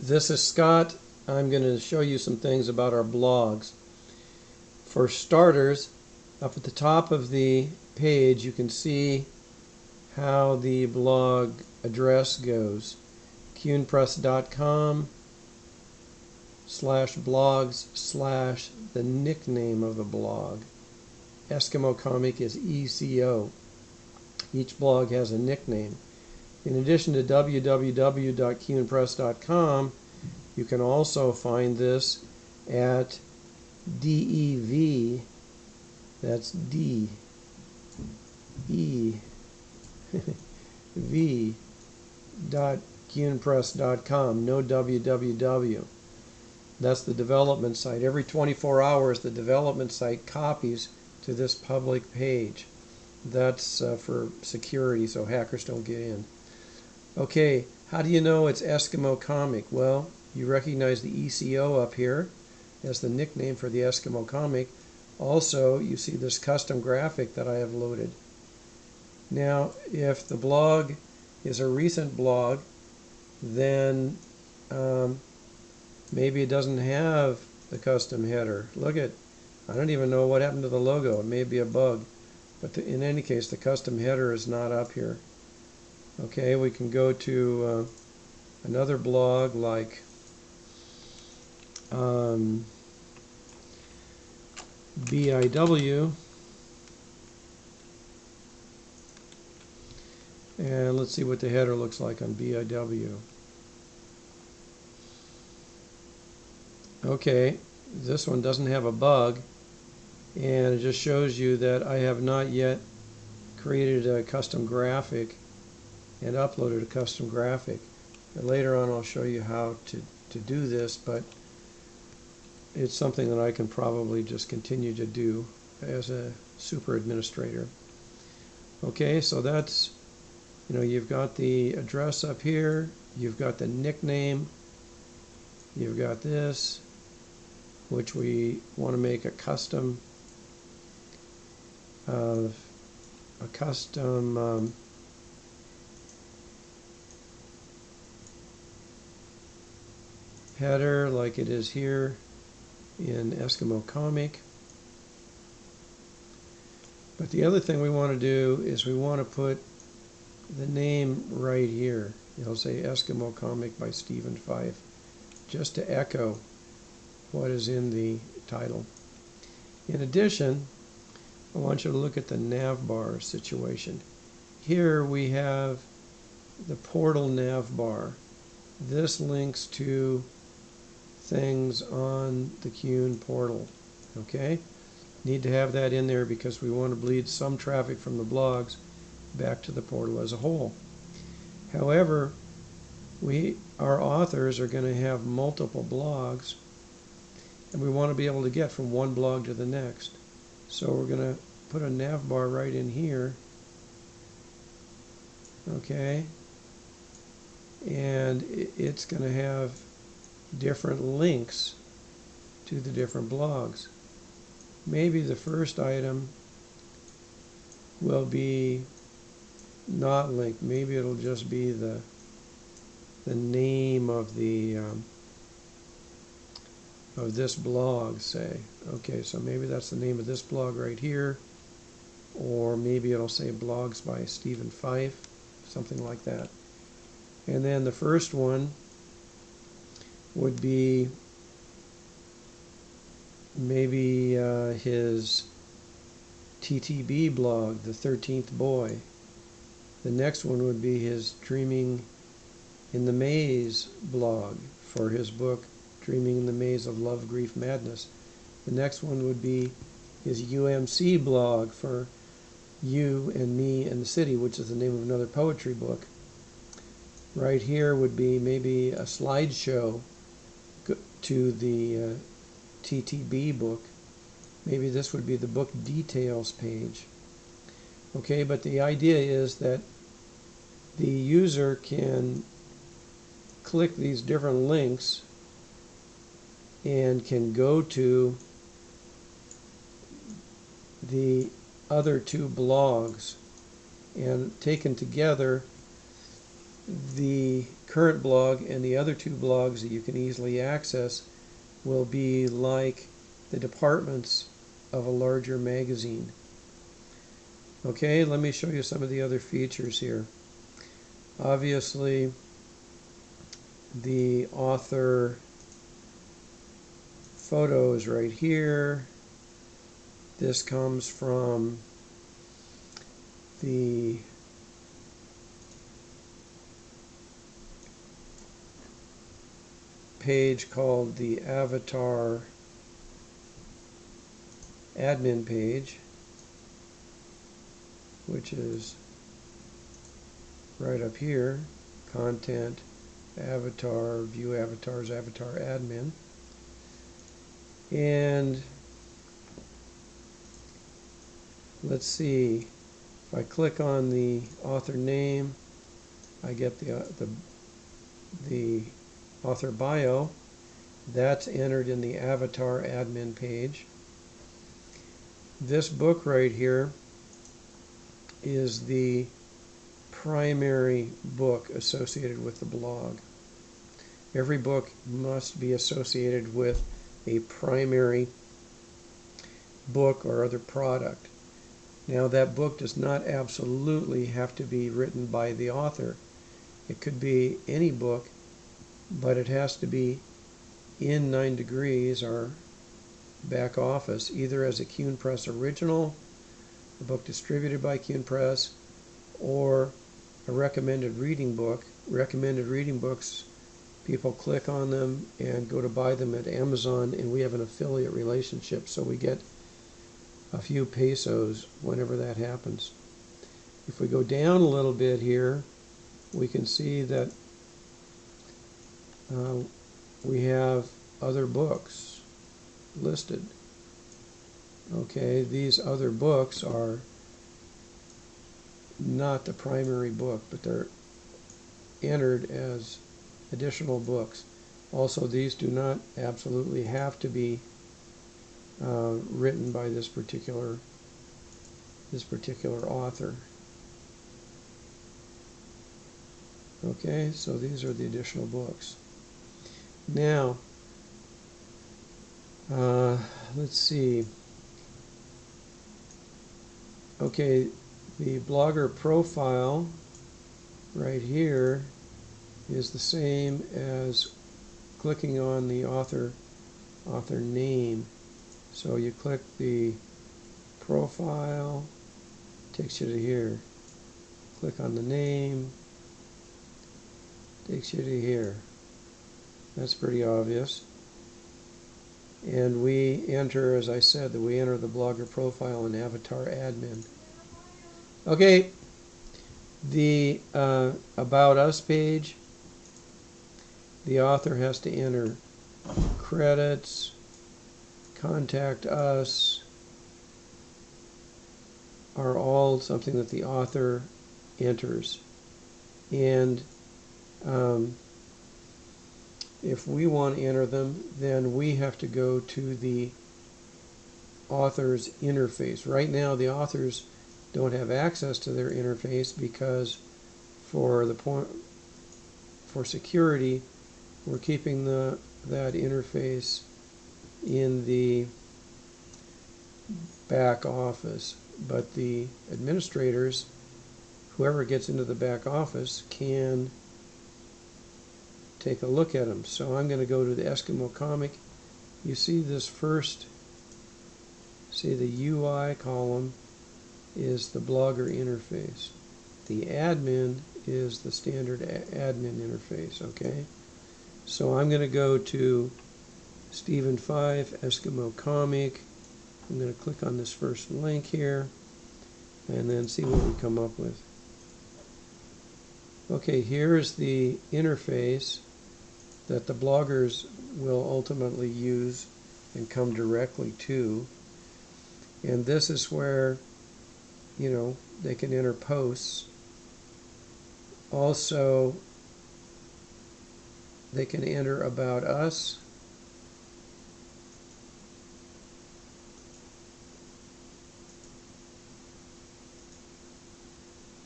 This is Scott. I'm going to show you some things about our blogs. For starters, up at the top of the page you can see how the blog address goes. cunepress.com/blogs/ the nickname of the blog. Eskimo Comic is ECO. Each blog has a nickname. In addition to www.cunepress.com, you can also find this at DEV, that's D, E, V, .cunepress.com, no www. That's the development site. Every 24 hours, the development site copies to this public page. That's for security, so hackers don't get in. Okay, how do you know it's Eskimo Comic? Well, you recognize the ECO up here as the nickname for the Eskimo Comic. Also, you see this custom graphic that I have loaded. Now, if the blog is a recent blog, then maybe it doesn't have the custom header. Look at, I don't even know what happened to the logo. It may be a bug. But in any case, the custom header is not up here. Okay, we can go to another blog like BIW, and let's see what the header looks like on BIW. Okay, this one doesn't have a bug, and it just shows you that I have not yet created a custom graphic and uploaded a custom graphic. And later on I'll show you how to do this, but it's something that I can probably just continue to do as a super administrator. Okay, so that's, you've got the address up here, you've got the nickname, you've got this, which we want to make a custom header like it is here in Eskimo Comic. But the other thing we want to do is we want to put the name right here. It'll say Eskimo Comic by Stephen Fife, just to echo what is in the title. In addition, I want you to look at the navbar situation. Here we have the portal navbar. This links to things on the Cune portal. Okay? Need to have that in there because we want to bleed some traffic from the blogs back to the portal as a whole. However, our authors are going to have multiple blogs, and we want to be able to get from one blog to the next. So we're going to put a navbar right in here. Okay? And it's going to have different links to the different blogs. Maybe the first item will be not linked. Maybe it'll just be the name of the of this blog, say. Okay, so maybe that's the name of this blog right here, or maybe it'll say blogs by Stephen Fife, something like that. And then the first one would be maybe his TTB blog, The 13th Boy. The next one would be his Dreaming in the Maze blog for his book Dreaming in the Maze of Love, Grief, Madness. The next one would be his UMC blog for You and Me and the City, which is the name of another poetry book. Right here would be maybe a slideshow to the TTB book. Maybe this would be the book details page. Okay, but the idea is that the user can click these different links and can go to the other two blogs, and taken together the current blog and the other two blogs that you can easily access will be like the departments of a larger magazine. Okay, let me show you some of the other features here. Obviously, the author photo is right here. This comes from the page called the Avatar admin page, which is right up here. Content, avatar, view avatars, avatar admin. And let's see, if I click on the author name, I get the author bio. That's entered in the avatar admin page. This book right here is the primary book associated with the blog. Every book must be associated with a primary book or other product. Now, that book does not absolutely have to be written by the author. It could be any book, but it has to be in 9 Degrees, our back office, either as a Cune Press original, a book distributed by Cune Press, or a recommended reading book. Recommended reading books, people click on them and go to buy them at Amazon, and we have an affiliate relationship, so we get a few pesos whenever that happens. If we go down a little bit here, we can see that we have other books listed. Okay, these other books are not the primary book, but they're entered as additional books. Also, these do not absolutely have to be written by this particular author. Okay, so these are the additional books. Now, let's see. Okay, the blogger profile right here is the same as clicking on the author name. So you click the profile, takes you to here. Click on the name, takes you to here. That's pretty obvious. And we enter, as I said, that we enter the blogger profile in avatar admin. Okay, the About Us page, the author has to enter credits, contact us, are all something that the author enters. And if we want to enter them, then we have to go to the author's interface. Right now, the authors don't have access to their interface because for security, we're keeping that interface in the back office. But the administrators, whoever gets into the back office, can take a look at them. So I'm going to go to the Eskimo comic. You see this first, see the UI column is the blogger interface. The admin is the standard admin interface, okay? So I'm going to go to Stephen 5, Eskimo comic. I'm going to click on this first link here and then see what we come up with. Okay, here's the interface that the bloggers will ultimately use and come directly to. And this is where, you know, they can enter posts. Also, they can enter About Us.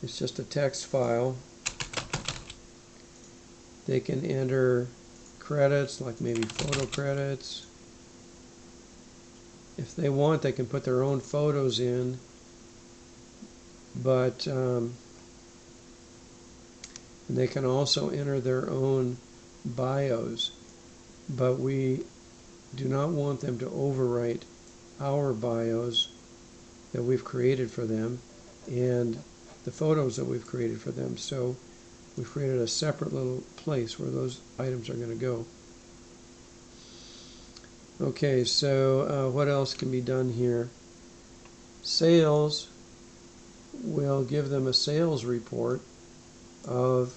It's just a text file. They can enter credits, like maybe photo credits. If they want, they can put their own photos in, but they can also enter their own bios. But we do not want them to overwrite our bios that we've created for them and the photos that we've created for them. So we've created a separate little place where those items are going to go. Okay, so what else can be done here? Sales, will give them a sales report of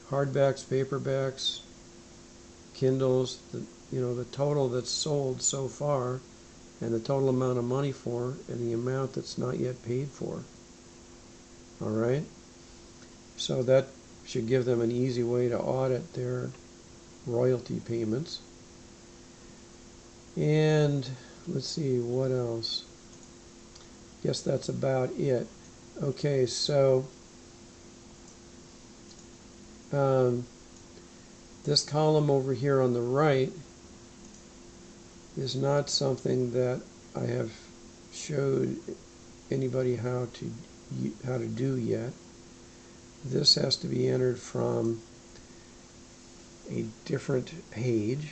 hardbacks, paperbacks, Kindles, the total that's sold so far, and the total amount of money for, and the amount that's not yet paid for. All right? So that should give them an easy way to audit their royalty payments. And let's see, what else? Guess that's about it. Okay, so this column over here on the right is not something that I have showed anybody how to do yet. This has to be entered from a different page.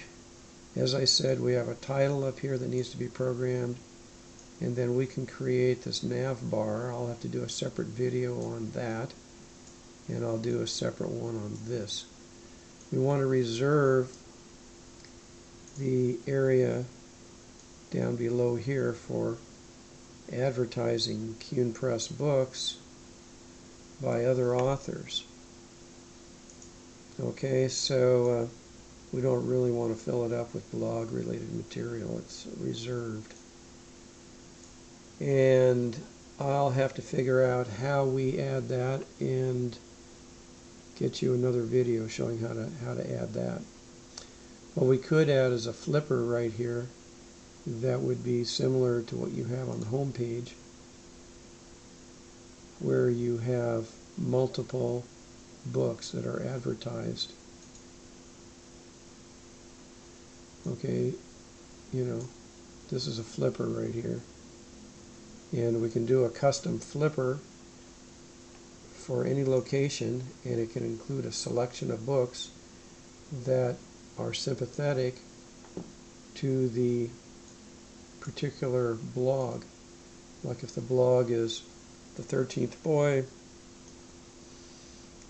As I said, we have a title up here that needs to be programmed, and then we can create this nav bar. I'll have to do a separate video on that, and I'll do a separate one on this. We want to reserve the area down below here for advertising Cune Press books by other authors. Okay, so we don't really want to fill it up with blog related material. It's reserved. And I'll have to figure out how we add that and get you another video showing how to add that. What we could add is a flipper right here that would be similar to what you have on the home page, where you have multiple books that are advertised. Okay, this is a flipper right here. And we can do a custom flipper for any location, and it can include a selection of books that are sympathetic to the particular blog. Like if the blog is the 13th Boy,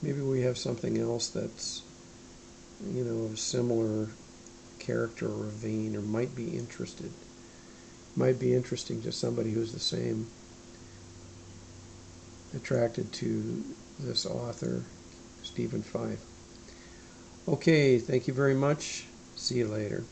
maybe we have something else that's of similar character or vein, or might be interesting to somebody who's the same, attracted to this author, Stephen Fife. Okay, thank you very much. See you later.